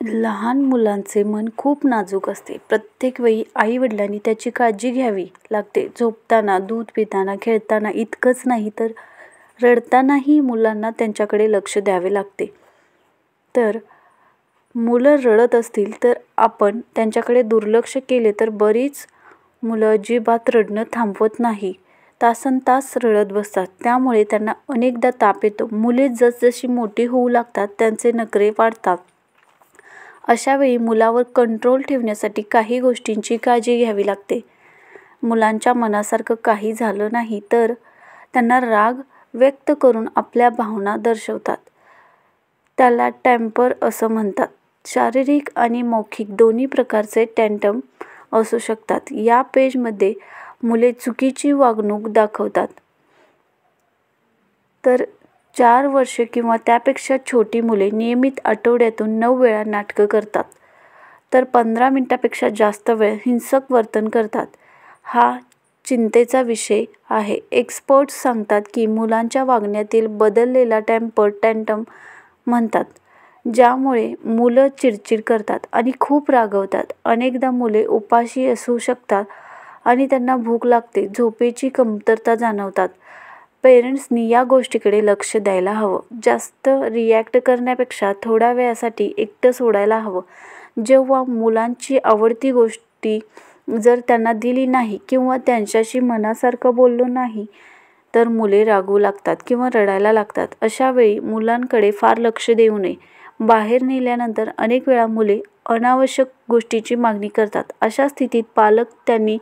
लहान मुलांचे मन खूप नाजूक असते. प्रत्येक वेळी आई-वडिलांनी त्याची काळजी घ्यावी लागते. झोपताना, दूध पिताना, खेळताना इतकंच नाही तर रडतानाही मुलांना त्यांच्याकडे लक्ष द्यावे लागते. तर मुलं रडत असतील तर आपण त्यांच्याकडे दुर्लक्ष केले तर बरीच मुलं अजिबात रडणं थांबवत नाही. तासनतास रडत बसतात. त्यामुळे त्यांना अनेकदा ताप येतो. मुले जसजशी मोठी होऊ लागतात त्यांचे नखरे वाढतात. अशा वेळी मुलावर कंट्रोल ठेवण्यासाठी काही गोष्टींची काळजी घ्यावी लागते. मुलांच्या मनासारखं काही झालं नाही तर त्यांना राग व्यक्त करून आपल्या भावना दर्शवतात. त्याला टेम्पर असं म्हणतात. शारीरिक आणि मौखिक दोन्ही प्रकारचे टँट्रम असू शकतात. या पेजमध्ये मुले चुकीची वागणूक दाखवतात. तर 4 वर्षे किंवा त्यापेक्षा छोटी मुले नियमित आठवड्यातून 9 वेळा नाटकं करतात. तर 15 मिनिटांपेक्षा जास्त वेळ हिंसक वर्तन करतात. हा चिंतेचा विषय आहे. एक्सपर्ट्स सांगतात की मुलांच्या वागण्यातील बदललेला टेम्पर टँट्रम म्हणतात, ज्यामुळे मुलं चिडचिड करतात आणि खूप रागवतात. अनेकदा मुले उपाशी असू शकतात आणि त्यांना भूक लागते, झोपेची कमतरता जाणवतात. पेरेंट्सनी या गोष्टीकडे लक्ष द्यायला हवं. जास्त रिॲक्ट करण्यापेक्षा थोड्या वेळासाठी एकटं सोडायला हवं. जेव्हा मुलांची आवडती गोष्टी जर त्यांना दिली नाही किंवा त्यांच्याशी मनासारखं बोललो नाही तर मुले रागवू लागतात किंवा रडायला लागतात. अशा वेळी मुलांकडे फार लक्ष देऊ नये. बाहेर नेल्यानंतर अनेक वेळा मुले अनावश्यक गोष्टीची मागणी करतात. अशा स्थितीत पालक त्यांनी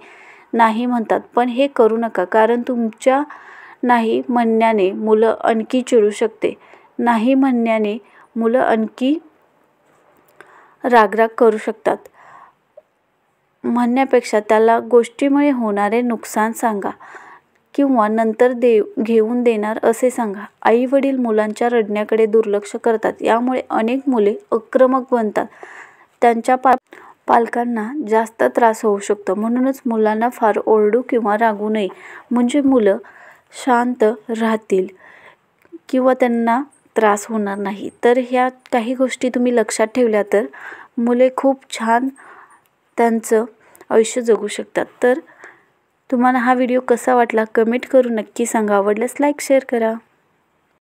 नाही म्हणतात. पण हे करू नका, कारण तुमच्या नाही म्हणण्याने मुलं आणखी चिडू शकते. नाही म्हणण्याने मुलं आणखी रागराग करू शकतात. म्हणण्यापेक्षा त्याला गोष्टीमुळे होणारे नुकसान सांगा किंवा नंतर घेऊन देणार असे सांगा. आई-वडील मुलांच्या रडण्याकडे दुर्लक्ष करतात. यामुळे अनेक मुले आक्रमक बनतात. त्यांच्या पालकांना जास्त त्रास होऊ शकतो. म्हणूनच मुलांना फार ओरडू किंवा रागवू नये. म्हणजे मुलं शांत राहतील किंवा त्यांना त्रास होणार नाही. तर ह्या काही गोष्टी तुम्ही लक्षात ठेवल्या तर मुले खूप छान त्यांचं आयुष्य जगू शकतात. तर तुम्हाला हा व्हिडिओ कसा वाटला कमेंट करून नक्की सांगा. आवडल्यास लाईक शेअर करा.